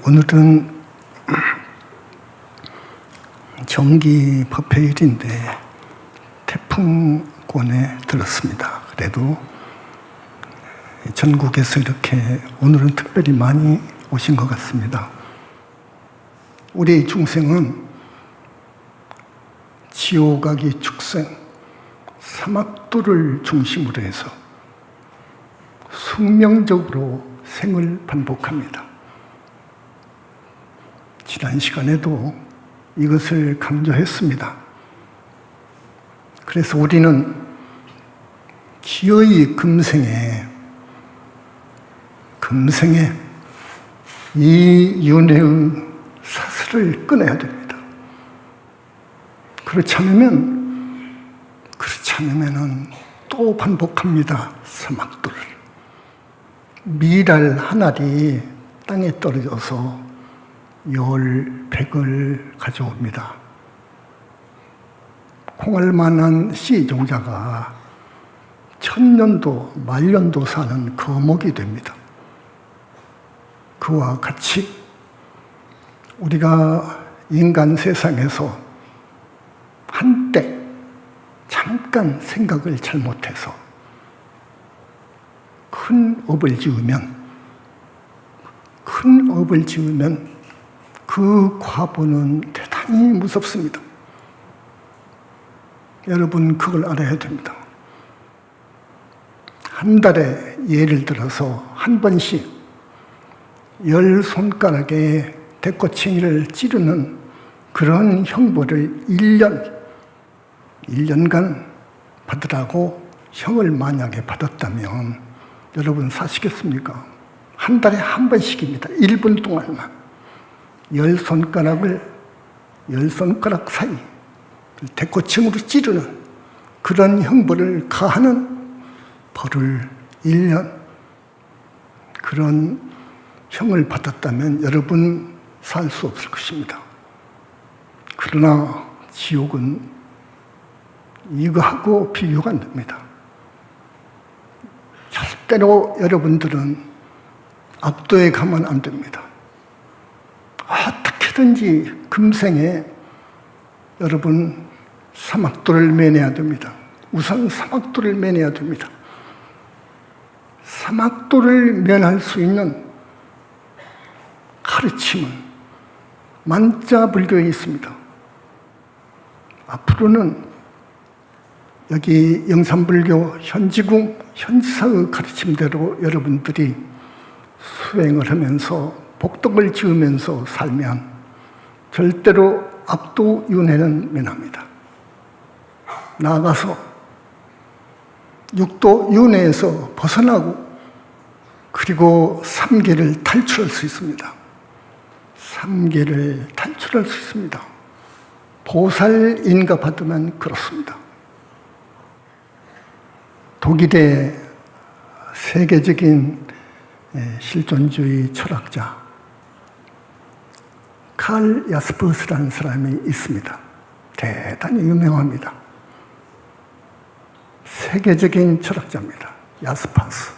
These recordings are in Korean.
오늘은 정기 법회일인데 태풍권에 들었습니다. 그래도 전국에서 이렇게 오늘은 특별히 많이 오신 것 같습니다. 우리의 중생은 지옥아기 축생, 사막도를 중심으로 해서 숙명적으로 생을 반복합니다. 지난 시간에도 이것을 강조했습니다. 그래서 우리는 기어이 금생에 이 윤회의 사슬을 끊어야 됩니다. 그렇지 않으면은 또 반복합니다. 사막도를. 밀알 한 알이 땅에 떨어져서 백을 가져옵니다. 콩알만한 씨 종자가 천년도, 만년도 사는 거목이 됩니다. 그와 같이 우리가 인간 세상에서 한때 잠깐 생각을 잘못해서 큰 업을 지으면 그 과보는 대단히 무섭습니다. 여러분 그걸 알아야 됩니다. 한 달에 예를 들어서 한 번씩 10손가락에 대꼬챙이를 찌르는 그런 형벌을 1년간 받으라고 형을 만약에 받았다면 여러분 사시겠습니까? 한 달에 한 번씩입니다. 1분 동안만. 10손가락 사이 대꼬챙이로 찌르는 그런 형벌을 가하는 벌을 1년 그런 형을 받았다면 여러분 살 수 없을 것입니다. 그러나 지옥은 이거하고 비교가 안 됩니다. 절대로 여러분들은 악도에 가면 안 됩니다. 어떻게든지 금생에 여러분 사막도를 면해야 됩니다. 우선 사막도를 면해야 됩니다. 사막도를 면할 수 있는 가르침은 만자불교에 있습니다. 앞으로는 여기 영산불교 현지궁 현지사의 가르침대로 여러분들이 수행을 하면서 복덕을 지으면서 살면 절대로 악도윤회는 면합니다. 나아가서 육도윤회에서 벗어나고 그리고 삼계를 탈출할 수 있습니다. 삼계를 탈출할 수 있습니다. 보살인가 받으면 그렇습니다. 독일의 세계적인 실존주의 철학자 칼 야스퍼스라는 사람이 있습니다. 대단히 유명합니다. 세계적인 철학자입니다. 야스퍼스.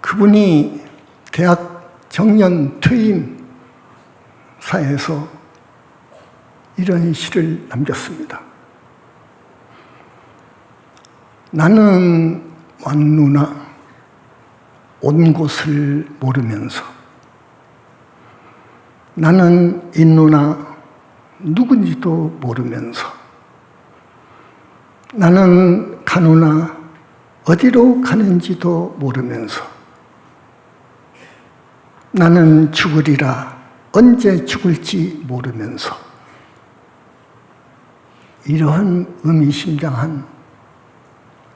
그분이 대학 정년 퇴임사에서 이런 시를 남겼습니다. 나는 왔누나 온 곳을 모르면서 나는 있누나 누군지도 모르면서 나는 가누나 어디로 가는지도 모르면서 나는 죽으리라 언제 죽을지 모르면서 이러한 의미심장한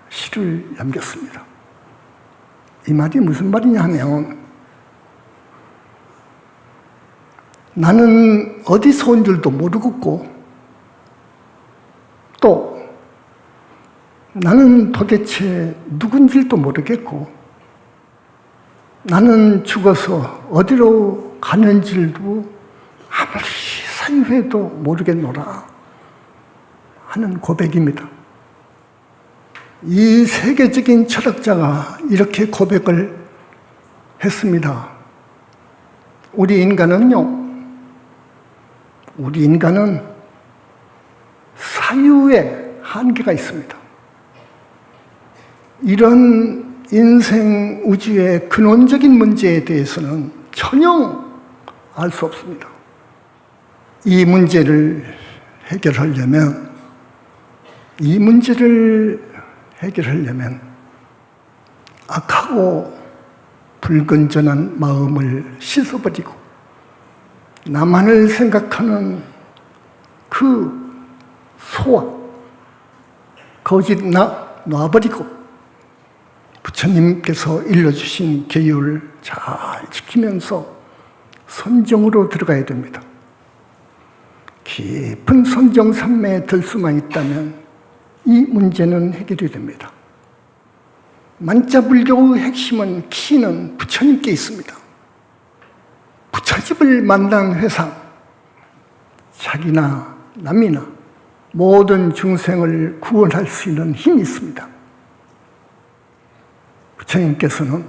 시를 남겼습니다. 이 말이 무슨 말이냐 하면 나는 어디서 온 줄도 모르겠고 또 나는 도대체 누군지도 모르겠고 나는 죽어서 어디로 가는지도 아무리 사유해도 모르겠노라 하는 고백입니다. 이 세계적인 철학자가 이렇게 고백을 했습니다. 우리 인간은 사유에 한계가 있습니다. 이런 인생 우주의 근원적인 문제에 대해서는 전혀 알 수 없습니다. 이 문제를 해결하려면 악하고 불건전한 마음을 씻어버리고 나만을 생각하는 그 소와 거짓 놔버리고 부처님께서 일러주신 계율을 잘 지키면서 선정으로 들어가야 됩니다. 깊은 선정산매에 들 수만 있다면 이 문제는 해결이 됩니다. 만자불교의 핵심은 키는 부처님께 있습니다. 부처집을 만난 회상, 자기나 남이나 모든 중생을 구원할 수 있는 힘이 있습니다. 부처님께서는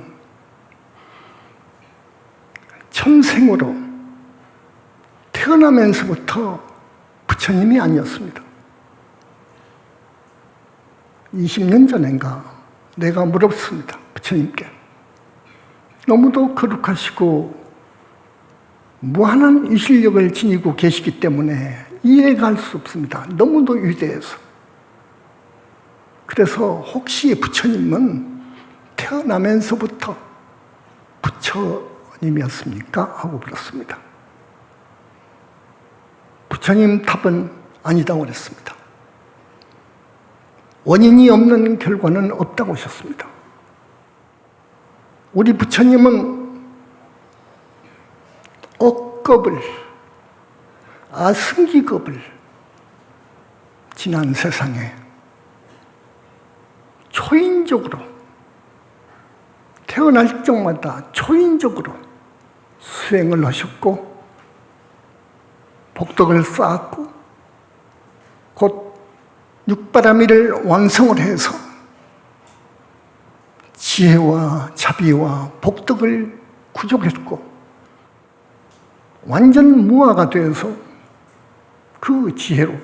천생으로 태어나면서부터 부처님이 아니었습니다. 20년 전인가 내가 물었습니다. 부처님께. 너무도 거룩하시고 무한한 위실력을 지니고 계시기 때문에 이해가 할 수 없습니다. 너무도 위대해서. 그래서 혹시 부처님은 태어나면서부터 부처님이었습니까? 하고 물었습니다. 부처님 답은 아니다고 그랬습니다. 원인이 없는 결과는 없다고 하셨습니다. 우리 부처님은 억겁을, 아승기겁을 지난 세상에 초인적으로 태어날 적마다 초인적으로 수행을 하셨고 복덕을 쌓았고 곧 육바라밀을 완성을 해서 지혜와 자비와 복덕을 구족했고 완전 무아가 되어서 그 지혜로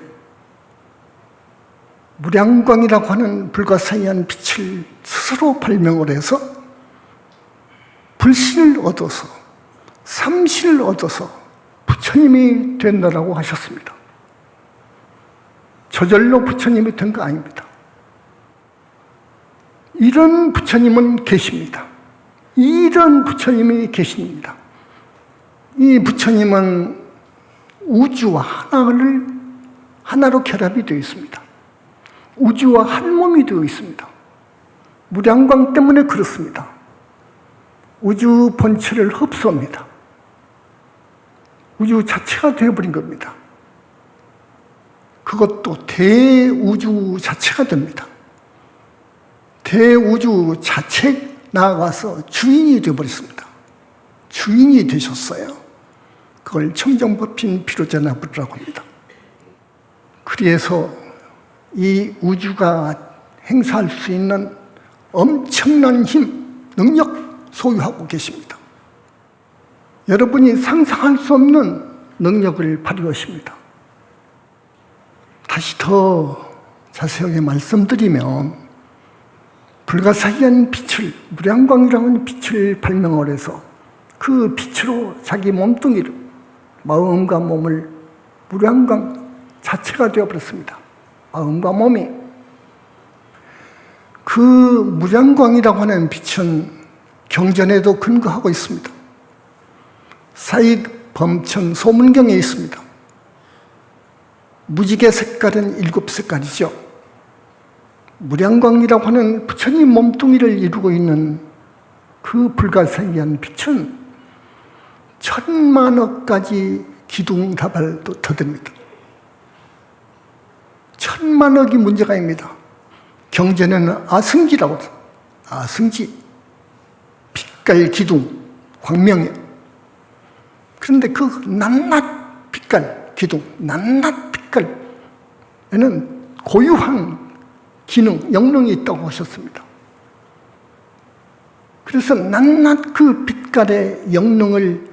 무량광이라고 하는 불가사의한 빛을 스스로 발명을 해서 불신을 얻어서 삼신을 얻어서 부처님이 된다라고 하셨습니다. 저절로 부처님이 된 거 아닙니다. 이런 부처님은 계십니다. 이런 부처님이 계십니다. 이 부처님은 우주와 하나로 결합이 되어 있습니다. 우주와 한 몸이 되어 있습니다. 무량광 때문에 그렇습니다. 우주 본체를 흡수합니다. 우주 자체가 되어버린 겁니다. 그것도 대우주 자체가 됩니다. 대우주 자체 나아가서 주인이 되어버렸습니다. 주인이 되셨어요. 그걸 청정법인 비로자나불이라고 합니다. 그래서 이 우주가 행사할 수 있는 엄청난 힘, 능력 소유하고 계십니다. 여러분이 상상할 수 없는 능력을 발휘하십니다. 다시 더 자세하게 말씀드리면 불가사의한 빛을, 무량광이라고 하는 빛을 발명을 해서 그 빛으로 자기 몸뚱이를, 마음과 몸을 무량광 자체가 되어버렸습니다. 마음과 몸이. 그 무량광이라고 하는 빛은 경전에도 근거하고 있습니다. 사익 범천 소문경에 있습니다. 무지개 색깔은 7색깔이죠. 무량광이라고 하는 부처님 몸뚱이를 이루고 있는 그 불가사의한 빛은 1000만억 가지 기둥다발도 더 됩니다. 1000만억이 문제가 아닙니다. 경전에는 아승지라고 해요. 아승지. 빛깔 기둥, 광명이에요. 그런데 그 낱낱 빛깔 기둥, 낱낱 빛깔에는 고유한 기능, 영능이 있다고 하셨습니다. 그래서 낱낱 그 빛깔의 영능을,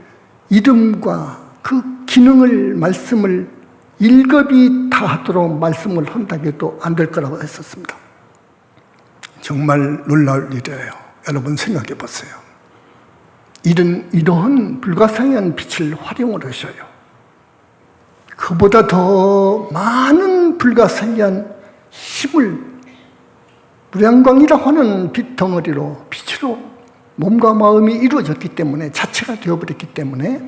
이름과 그 기능을, 말씀을 일급이 다하도록 말씀을 한다고 해도 안 될 거라고 했었습니다. 정말 놀라울 일이에요. 여러분 생각해 보세요. 이러한 불가사의한 빛을 활용을 하셔요. 그보다 더 많은 불가사의한 힘을 무량광이라고 하는 빛 덩어리로, 빛으로 몸과 마음이 이루어졌기 때문에, 자체가 되어버렸기 때문에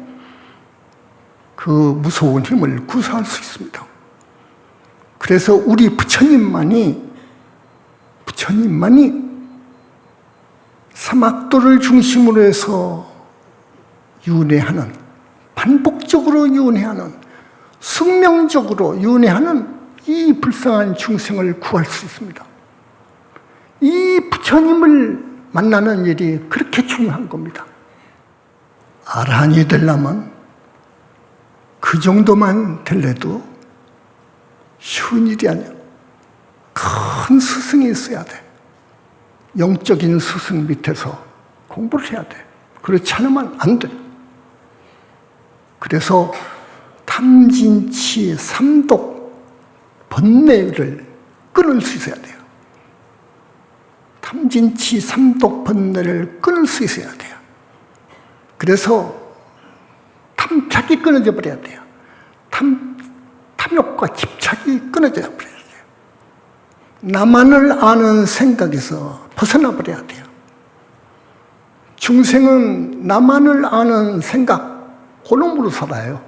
그 무서운 힘을 구사할 수 있습니다. 그래서 우리 부처님만이 사막도를 중심으로 해서 윤회하는, 반복적으로 윤회하는, 숙명적으로 윤회하는 이 불쌍한 중생을 구할 수 있습니다. 이 부처님을 만나는 일이 그렇게 중요한 겁니다. 아라한이 되려면 그 정도만 될래도 쉬운 일이 아니야. 큰 스승이 있어야 돼. 영적인 스승 밑에서 공부를 해야 돼. 그렇지 않으면 안 돼. 그래서 탐진치 삼독 번뇌를 끊을 수 있어야 돼요. 탐진치 삼독 번뇌를 끊을 수 있어야 돼요. 그래서 탐착이 끊어져 버려야 돼요. 탐욕과 집착이 끊어져 버려야 돼요. 나만을 아는 생각에서 벗어나 버려야 돼요. 중생은 나만을 아는 생각, 그놈으로 살아요.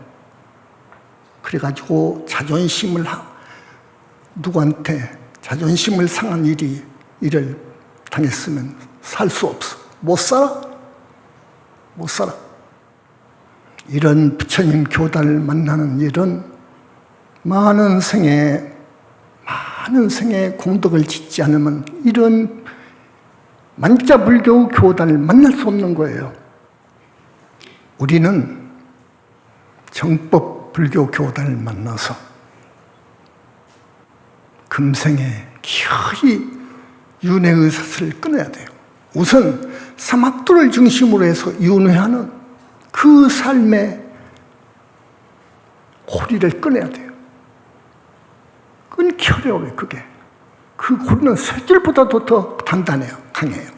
그래가지고 누구한테 자존심을 상한 일을 당했으면 살 수 없어. 못 살아. 이런 부처님 교단을 만나는 일은 많은 생에 공덕을 짓지 않으면 이런 만자불교 교단을 만날 수 없는 거예요. 우리는 정법 불교 교단을 만나서 금생에 기어이 윤회의 삿을 끊어야 돼요. 우선 사막도를 중심으로 해서 윤회하는 그 삶의 고리를 끊어야 돼요. 끊기 어려워요, 그게. 그 고리는 쇠줄보다도 더 단단해요, 강해요.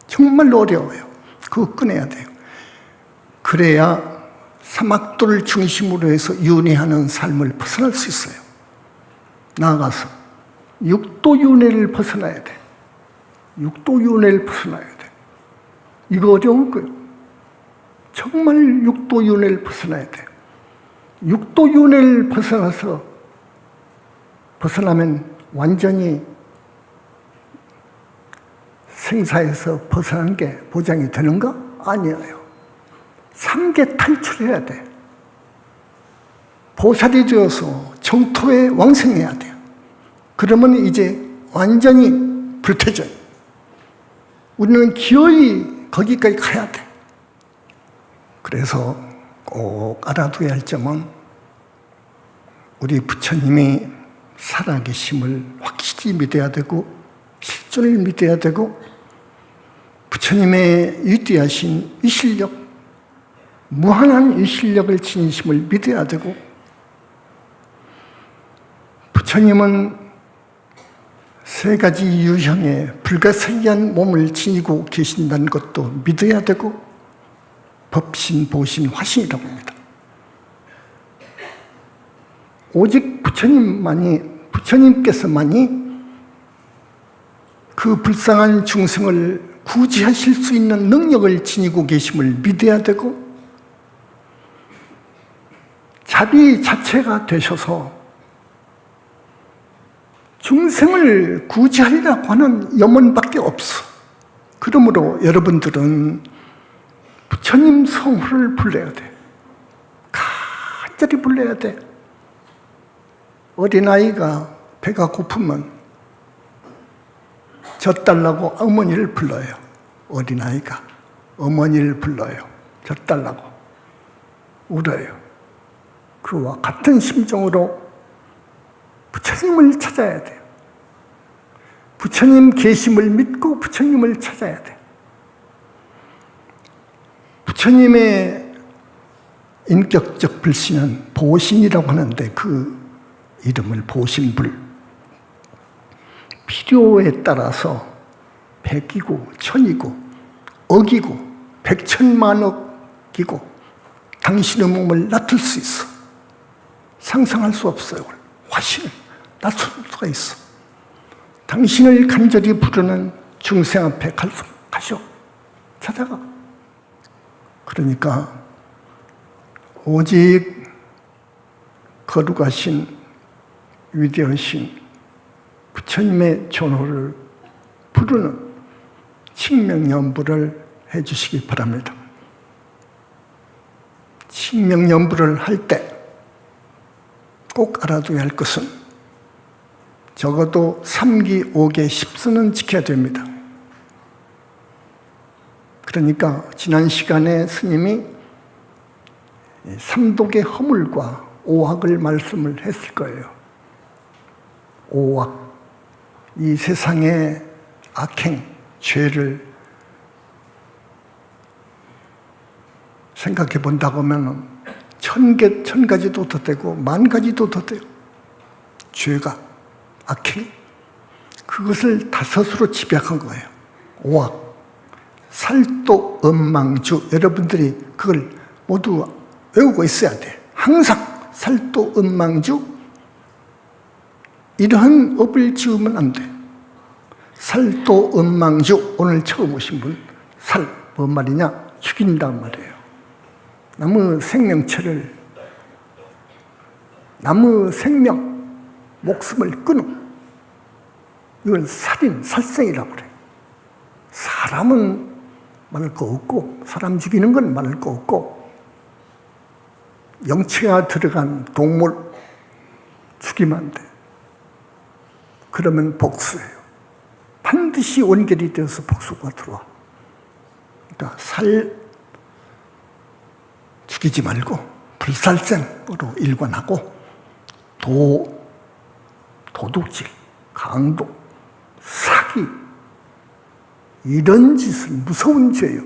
정말로 어려워요. 그거 끊어야 돼요. 그래야 사막도를 중심으로 해서 윤회하는 삶을 벗어날 수 있어요. 나아가서 육도윤회를 벗어나야 돼. 육도윤회를 벗어나야 돼. 이거 어려울 거예요. 정말 육도윤회를 벗어나야 돼. 육도윤회를 벗어나면 완전히 생사에서 벗어난 게 보장이 되는가? 아니에요. 3계 탈출해야 돼. 보살이 되어서 정토에 왕생해야 돼요. 그러면 이제 완전히 불태져요. 우리는 기어이 거기까지 가야 돼. 그래서 꼭 알아둬야 할 점은 우리 부처님이 살아계심을 확실히 믿어야 되고, 실존을 믿어야 되고, 부처님의 위대하신 위실력, 무한한 위실력을 지니심을 믿어야 되고, 부처님은 3가지 유형의 불가사의한 몸을 지니고 계신다는 것도 믿어야 되고, 법신, 보신, 화신이라고 합니다. 오직 부처님께서만이 그 불쌍한 중생을 구제하실 수 있는 능력을 지니고 계심을 믿어야 되고, 자비 자체가 되셔서 중생을 구제하리라고 하는 염원밖에 없어. 그러므로 여러분들은 부처님 성호를 불러야 돼. 간절히 불러야 돼. 어린아이가 배가 고프면 젖달라고 어머니를 불러요. 어린아이가 어머니를 불러요. 젖달라고 울어요. 그와 같은 심정으로 부처님을 찾아야 돼요. 부처님 계심을 믿고 부처님을 찾아야 돼. 부처님의 인격적 불신은 보신이라고 하는데 그 이름을 보신불. 필요에 따라서 백이고 천이고 억이고 백천만억이고 당신의 몸을 낮출 수 있어. 상상할 수 없어요. 화신을 낮출 수가 있어. 당신을 간절히 부르는 중생 앞에 가시오. 찾아가. 그러니까 오직 거룩하신 위대하신 부처님의 존호를 부르는 칭명연부를 해주시기 바랍니다. 칭명연부를 할 때 꼭 알아둬야 할 것은 적어도 3기, 5개, 10수는 지켜야 됩니다. 그러니까 지난 시간에 스님이 삼독의 허물과 오학을 말씀을 했을 거예요. 오학, 이 세상의 악행, 죄를 생각해 본다고 하면 천 가지도 더 되고 만 가지도 더 돼요. 죄가, 악행, 그것을 다섯으로 집약한 거예요. 오학, 살도 엄망주. 여러분들이 그걸 모두 외우고 있어야 돼. 항상 살도 엄망주. 이러한 업을 지으면 안 돼. 살도 엄망주. 오늘 처음 오신 분, 살, 뭔 말이냐? 죽인단 말이에요. 남의 생명체를, 남의 생명, 목숨을 끊음. 이걸 살인, 살생이라고 그래. 사람은 말할 거 없고, 사람 죽이는 건 말할 거 없고, 영체가 들어간 동물 죽이면 안 돼. 그러면 복수예요. 반드시 원결이 되어서 복수가 들어와. 그러니까 죽이지 말고 불살생으로 일관하고 도둑질, 강도, 사기 이런 짓은 무서운 죄예요.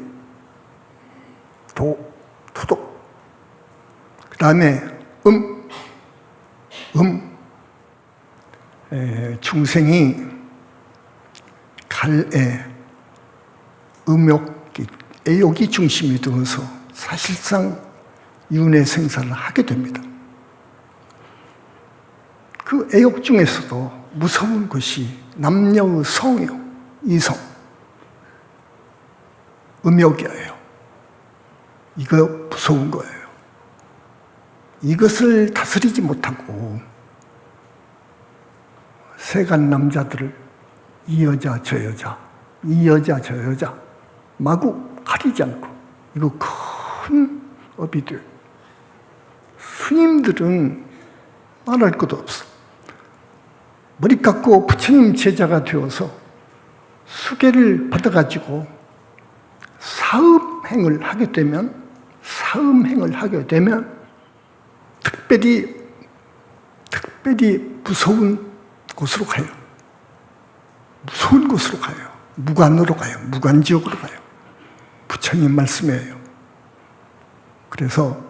투독. 그 다음에 중생이 갈에 애욕이 중심이 되어서 사실상 윤회 생사를 하게 됩니다. 그 애욕 중에서도 무서운 것이 남녀의 성이요. 이성. 음욕이에요. 이거 무서운 거예요. 이것을 다스리지 못하고 세간 남자들을 이 여자 저 여자, 이 여자 저 여자 마구 가리지 않고 이거 큰 업이 돼요. 스님들은 말할 것도 없어. 머리 깎고 부처님 제자가 되어서 수계를 받아가지고 사음행을 하게 되면 특별히 무서운 곳으로 가요. 무서운 곳으로 가요. 무관으로 가요. 무관지옥으로 가요. 부처님 말씀이에요. 그래서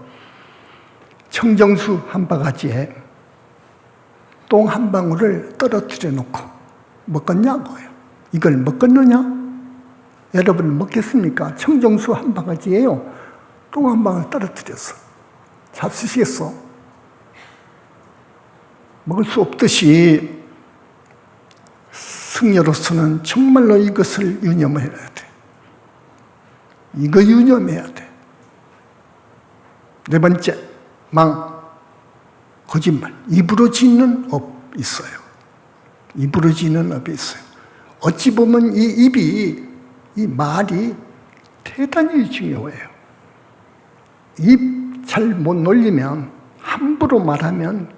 청정수 한 바가지에 똥 한 방울을 떨어뜨려 놓고 먹겠냐고요. 이걸 먹겠느냐? 여러분 먹겠습니까? 청정수 한 바가지에요. 똥 한 방울 떨어뜨렸어. 잡수시겠어? 먹을 수 없듯이 승려로서는 정말로 이것을 유념해야 돼. 이거 유념해야 돼. 네 번째, 거짓말. 입으로 짓는 업 있어요. 입으로 짓는 업이 있어요. 어찌 보면 이 말이 대단히 중요해요. 입 잘 못 놀리면, 함부로 말하면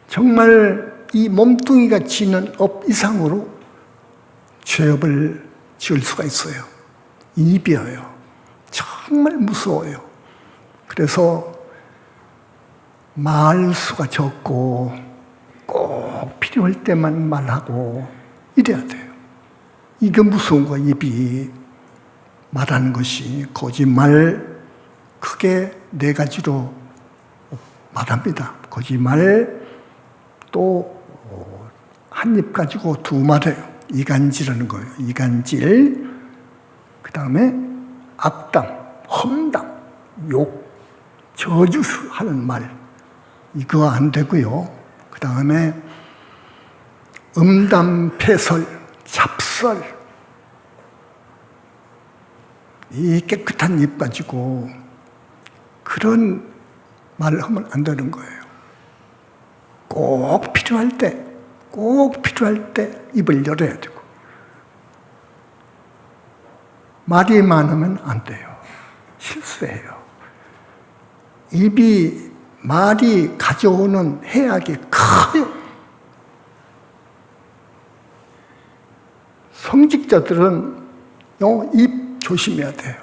정말 이 몸뚱이가 지는 업 이상으로 죄업을 지을 수가 있어요. 입이에요. 정말 무서워요. 그래서 말수가 적고 꼭 필요할 때만 말하고 이래야 돼요. 이게 무서운 거야. 입이 말하는 것이 거짓말 크게 네 가지로 말합니다. 거짓말, 또 한 입 가지고 두 말해요. 이간질하는 거예요. 이간질. 그 다음에 악담, 험담, 욕, 저주하는 말. 이거 안 되고요. 그 다음에 음담, 패설, 잡설. 이 깨끗한 입 가지고 그런 말을 하면 안 되는 거예요. 꼭 필요할 때 입을 열어야 되고, 말이 많으면 안 돼요. 실수해요. 말이 가져오는 해악이 커요. 성직자들은 입 조심해야 돼요.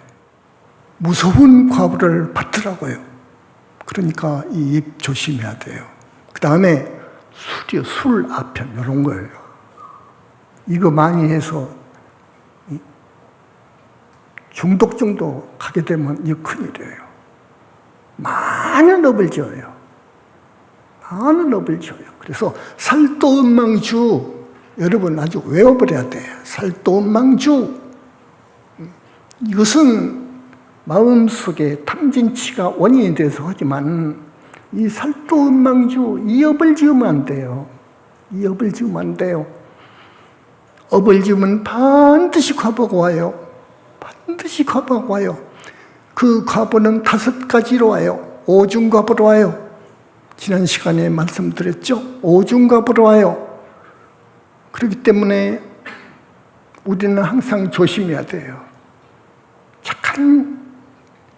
무서운 과부를 받더라고요. 그러니까 이 입 조심해야 돼요. 그 다음에 술이요. 술 아편 이런 거예요. 이거 많이 해서 중독 정도 가게 되면 이거 큰일이에요. 많은 업을 지어요. 많은 업을 지어요. 그래서 살도은망주, 여러분 아주 외워버려야 돼요. 살도은망주. 이것은 마음속에 탐진치가 원인이 돼서 하지만 이 살도은망주, 이 업을 지으면 안 돼요. 이 업을 지으면 안 돼요. 업을 지으면 반드시 과보가 와요. 반드시 과보가 와요. 그 과보는 5가지로 와요. 오중과보로 와요. 지난 시간에 말씀드렸죠? 오중과보로 와요. 그렇기 때문에 우리는 항상 조심해야 돼요. 착한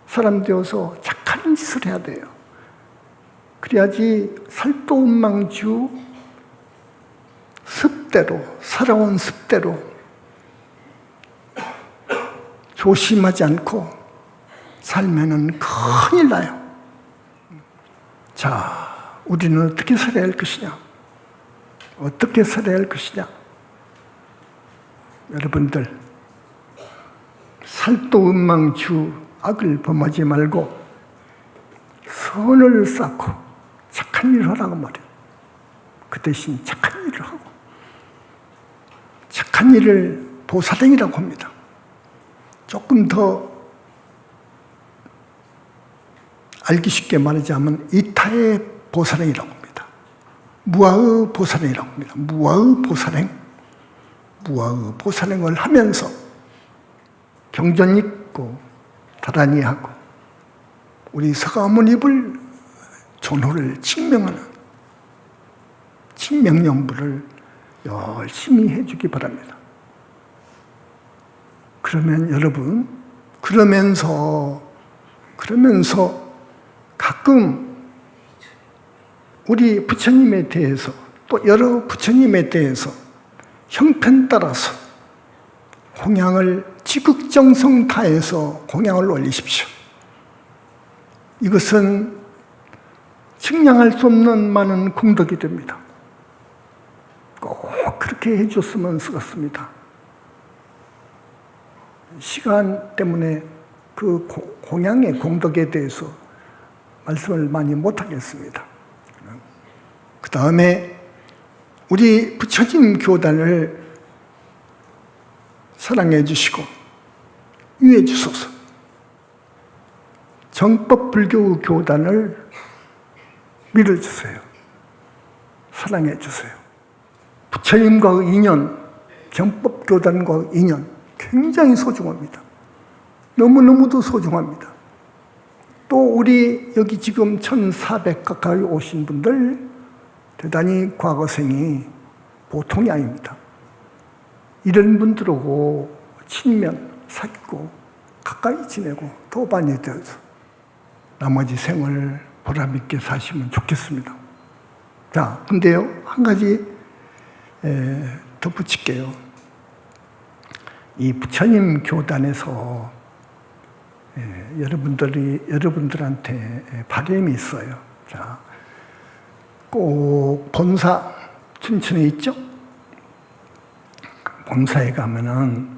사람 되어서 착한 짓을 해야 돼요. 그래야지 살도은망주 습대로, 살아온 습대로 조심하지 않고 살면은 큰일 나요. 자, 우리는 어떻게 살아야 할 것이냐? 어떻게 살아야 할 것이냐? 여러분들, 살도은망주 악을 범하지 말고 선을 쌓고 착한 일을 하라고 말이에요. 그 대신 착한 일을 하고, 착한 일을 보살행이라고 합니다. 조금 더 알기 쉽게 말하자면 이타의 보살행이라고 합니다. 무아의 보살행이라고 합니다. 무아의 보살행. 무아의 보살행을 하면서 경전 읽고 다란히 하고 우리 서가모니불 존호를 칭명하는 칭명연부를 열심히 해주기 바랍니다. 그러면 여러분, 그러면서 가끔 우리 부처님에 대해서 또 여러 부처님에 대해서 형편 따라서 공양을 지극정성 다해서 공양을 올리십시오. 이것은 측량할 수 없는 많은功德이 됩니다. 꼭 그렇게 해줬으면 쓰겠습니다. 시간 때문에 그 공양의功德에 대해서 말씀을 많이 못하겠습니다. 그 다음에 우리 부처님 교단을 사랑해 주시고 위해 주소서. 정법불교 교단을 밀어주세요. 사랑해 주세요. 부처님과의 인연, 정법교단과의 인연 굉장히 소중합니다. 너무너무도 소중합니다. 또 우리 여기 지금 1400 가까이 오신 분들 대단히 과거생이 보통이 아닙니다. 이런 분들하고 친면, 사귀고 가까이 지내고 도반이 되어서 나머지 생을 보람있게 사시면 좋겠습니다. 자, 근데요, 한 가지 덧붙일게요. 이 부처님 교단에서 여러분들한테 바람이 있어요. 자, 꼭 본사 춘천에 있죠? 본사에 가면은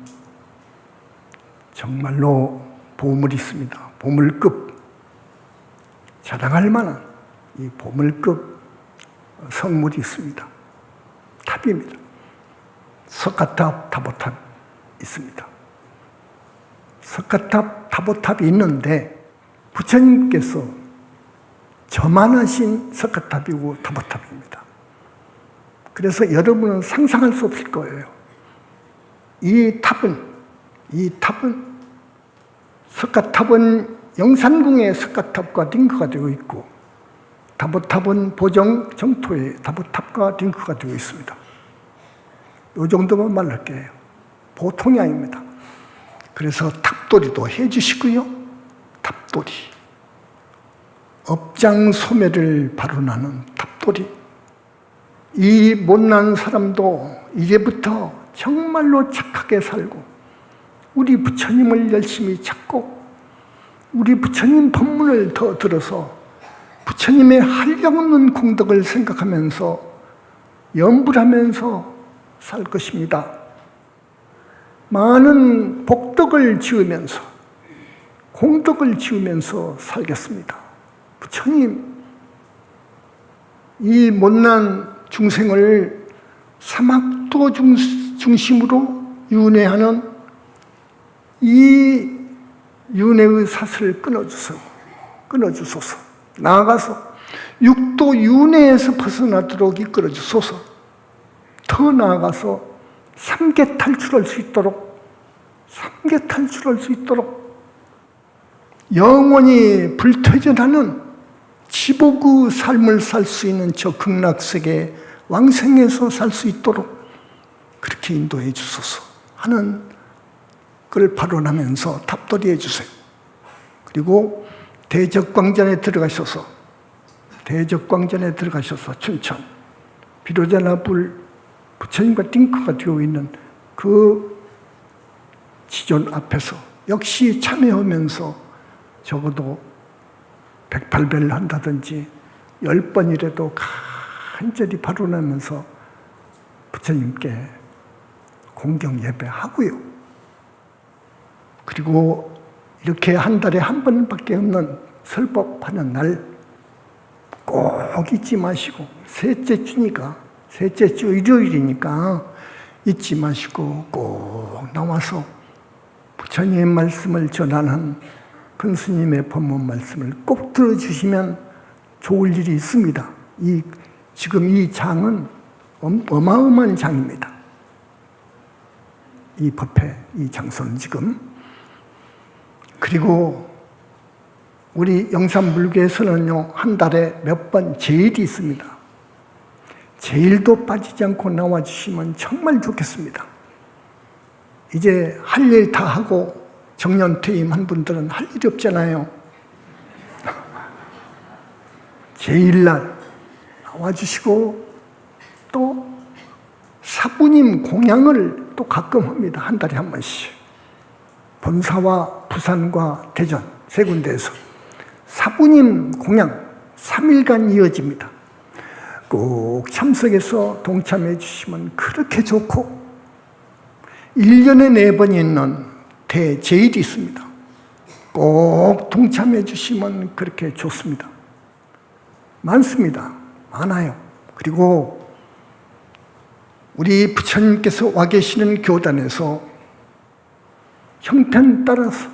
정말로 보물이 있습니다. 보물급, 자랑할 만한 이 보물급 성물이 있습니다. 탑입니다. 석가탑, 다보탑 있습니다. 석가탑, 다보탑이 있는데 부처님께서 저만하신 석가탑이고 다보탑입니다. 그래서 여러분은 상상할 수 없을 거예요. 이 탑은 석가탑은 영산궁의 석가탑과 링크가 되어 있고 다보탑은 보정 정토의 다보탑과 링크가 되어 있습니다. 이 정도만 말할게요. 보통이 아닙니다. 그래서 탑돌이도 해주시고요. 탑돌이. 업장 소멸을 발언하는 탑돌이. 이 못난 사람도 이제부터 정말로 착하게 살고 우리 부처님을 열심히 찾고 우리 부처님 법문을 더 들어서 부처님의 한량없는功德을 생각하면서 염불하면서 살 것입니다. 많은 복덕을 지으면서 공덕을 지으면서 살겠습니다. 부처님, 이 못난 중생을 사막도 중심으로 윤회하는 이 윤회의 사슬을 끊어주소서. 나아가서 육도 윤회에서 벗어나도록 이끌어주소서. 더 나아가서 삼계 탈출할 수 있도록 영원히 불퇴전하는 지복의 삶을 살 수 있는 저 극락세계 왕생에서 살 수 있도록 그렇게 인도해 주소서 하는 걸 발언하면서 탑돌이 해주세요. 그리고 대적광전에 들어가셔서 춘천 비로자나불 부처님과 링크가 되어 있는 그 지존 앞에서 역시 참여하면서 적어도 108배를 한다든지 10번이라도 간절히 발언하면서 부처님께 공경 예배하고요. 그리고 이렇게 한 달에 한 번밖에 없는 설법하는 날 꼭 잊지 마시고 셋째 주 일요일이니까 잊지 마시고 꼭 나와서 부처님의 말씀을 전하는 큰 스님의 법문 말씀을 꼭 들어주시면 좋을 일이 있습니다. 지금 이 장은 어마어마한 장입니다. 이 법회, 이 장소는 지금. 그리고 우리 영산불교에서는요, 한 달에 몇 번 제일이 있습니다. 제일도 빠지지 않고 나와주시면 정말 좋겠습니다. 이제 할 일 다 하고 정년퇴임한 분들은 할 일이 없잖아요. 제일날 나와주시고 또 사부님 공양을 또 가끔 합니다. 한 달에 한 번씩. 본사와 부산과 대전 세 군데에서 사부님 공양 3일간 이어집니다. 꼭 참석해서 동참해 주시면 그렇게 좋고 1년에 4번 있는 대제일이 있습니다. 꼭 동참해 주시면 그렇게 좋습니다. 많습니다. 많아요. 그리고 우리 부처님께서 와 계시는 교단에서 형편 따라서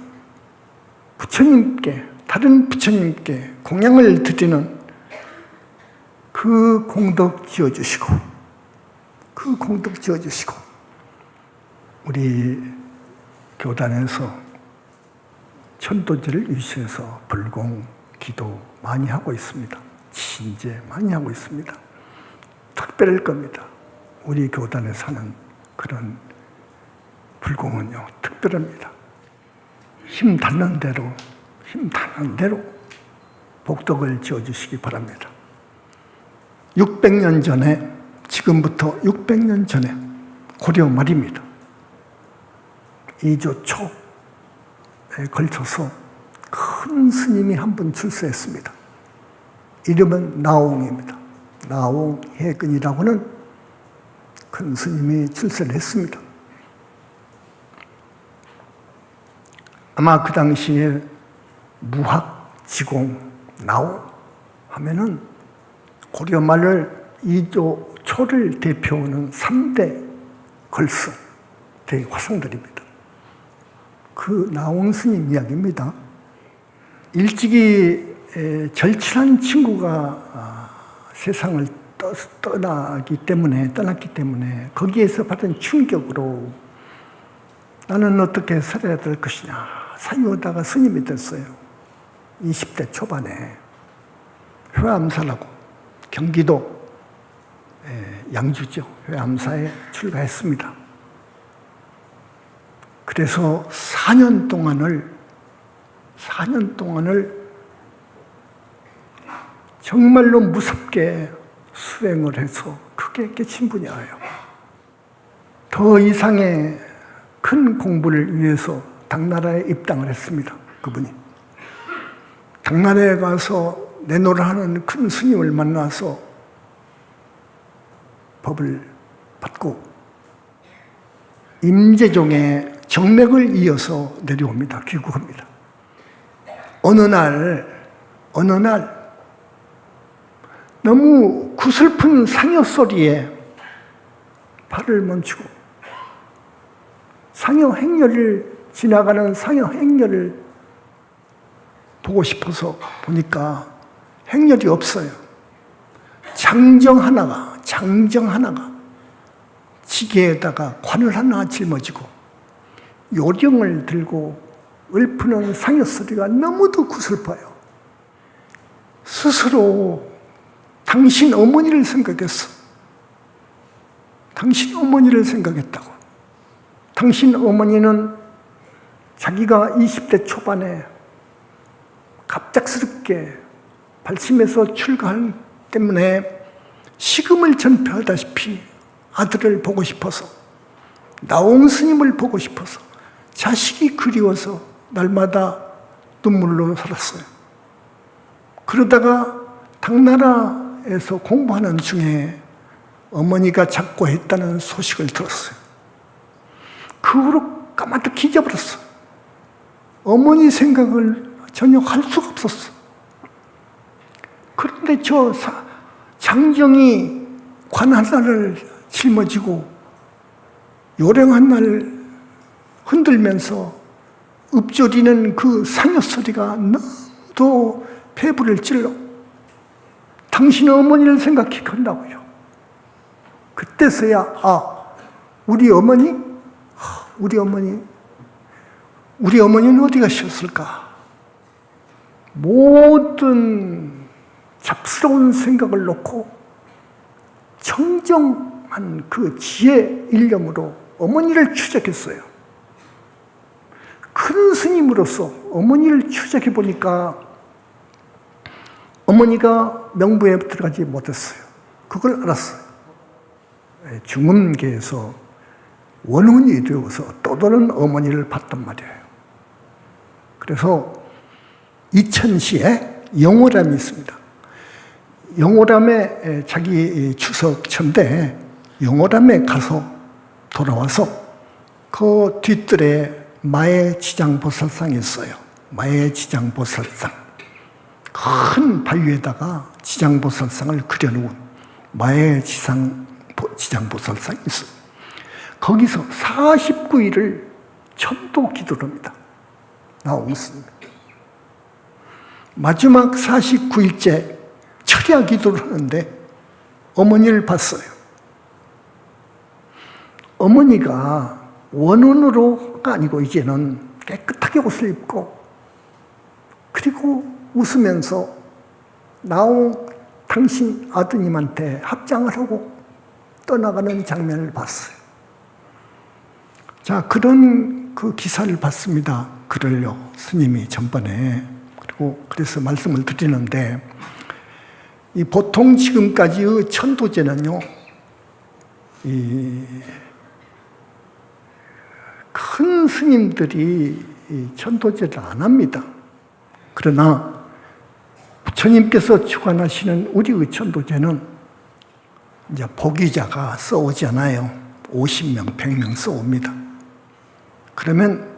부처님께, 다른 부처님께 공양을 드리는 그 공덕 지어주시고 우리 교단에서 천도제를 위시해서 불공, 기도 많이 하고 있습니다. 신제 많이 하고 있습니다. 특별할 겁니다. 우리 교단에 사는 그런 불공은요, 특별합니다. 힘 닿는 대로 복덕을 지어주시기 바랍니다. 600년 전에, 지금부터 600년 전에 고려 말입니다. 2조 초에 걸쳐서 큰 스님이 한 분 출세했습니다. 이름은 나옹입니다. 나옹해근이라고는 큰 스님이 출세를 했습니다. 아마 그 당시에 무학, 지공, 나오 하면은 고려 말을 이조 초를 대표하는 3대 걸스 대화상들입니다. 그 나온 스님 이야기입니다. 일찍이 절친한 친구가 세상을 떠났기 때문에 거기에서 받은 충격으로 나는 어떻게 살아야 될 것이냐 사유하다가 스님이 됐어요. 20대 초반에 회암사라고 경기도 양주죠. 회암사에 출가했습니다. 그래서 4년 동안을 정말로 무섭게 수행을 해서 크게 깨친 분이에요. 더 이상의 큰 공부를 위해서 당나라에 입당을 했습니다. 그분이. 당나라에 가서 내노를 하는 큰 스님을 만나서 법을 받고 임재종의 정맥을 이어서 내려옵니다. 귀국합니다. 어느 날 너무 구슬픈 상여 소리에 발을 멈추고 지나가는 상여 행렬을 보고 싶어서 보니까 행렬이 없어요. 장정 하나가 지게에다가 관을 하나 짊어지고 요령을 들고 읊는 상여 소리가 너무도 구슬퍼요. 스스로 당신 어머니를 생각했어. 당신 어머니를 생각했다고. 당신 어머니는 자기가 20대 초반에 갑작스럽게 발심해서 출가한 때문에 식음을 전폐하다시피 아들을 보고 싶어서 나옹 스님을 보고 싶어서 자식이 그리워서 날마다 눈물로 살았어요. 그러다가 당나라에서 공부하는 중에 어머니가 작고했다는 소식을 들었어요. 그 후로 까마득히 잊어버렸어. 어머니 생각을 전혀 할 수가 없었어. 그런데 저 장정이 관 하나를 짊어지고 요령 하나를 흔들면서 읊조리는 그 상여 소리가 너무도 폐부를 찔러 당신 어머니를 생각한다고요. 그때서야 우리 어머니는 어디 가셨을까? 모든 잡스러운 생각을 놓고 청정한 그 지혜 일념으로 어머니를 추적했어요. 큰 스님으로서 어머니를 추적해 보니까 어머니가 명부에 들어가지 못했어요. 그걸 알았어요. 중음계에서 원혼이 되어서 떠도는 어머니를 봤단 말이에요. 그래서 이천시에 영호람이 있습니다. 영호람에 자기 추석처인데 영호람에 가서 돌아와서 그 뒤뜰에 마의 지장보살상이 있어요. 마의 지장보살상. 큰 바위에다가 지장보살상을 그려놓은 마의 지장보살상이 있어요. 거기서 49일을 천도 기도를 합니다. 나옹 스님. 마지막 49일째 철야 기도를 하는데 어머니를 봤어요. 어머니가 원혼으로가 아니고 이제는 깨끗하게 옷을 입고 그리고 웃으면서 나옹 당신 아드님한테 합장을 하고 떠나가는 장면을 봤어요. 자, 그런 그 기사를 봤습니다. 글을요, 스님이 전번에. 그리고 그래서 말씀을 드리는데, 이 보통 지금까지의 천도제는요, 이 큰 스님들이 이 천도제를 안 합니다. 그러나 부처님께서 주관하시는 우리의 천도제는 이제 복위자가 써오잖아요. 50명, 100명 써옵니다. 그러면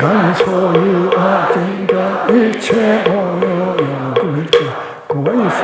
간소유하증견 일체 오요요 굴제 고이시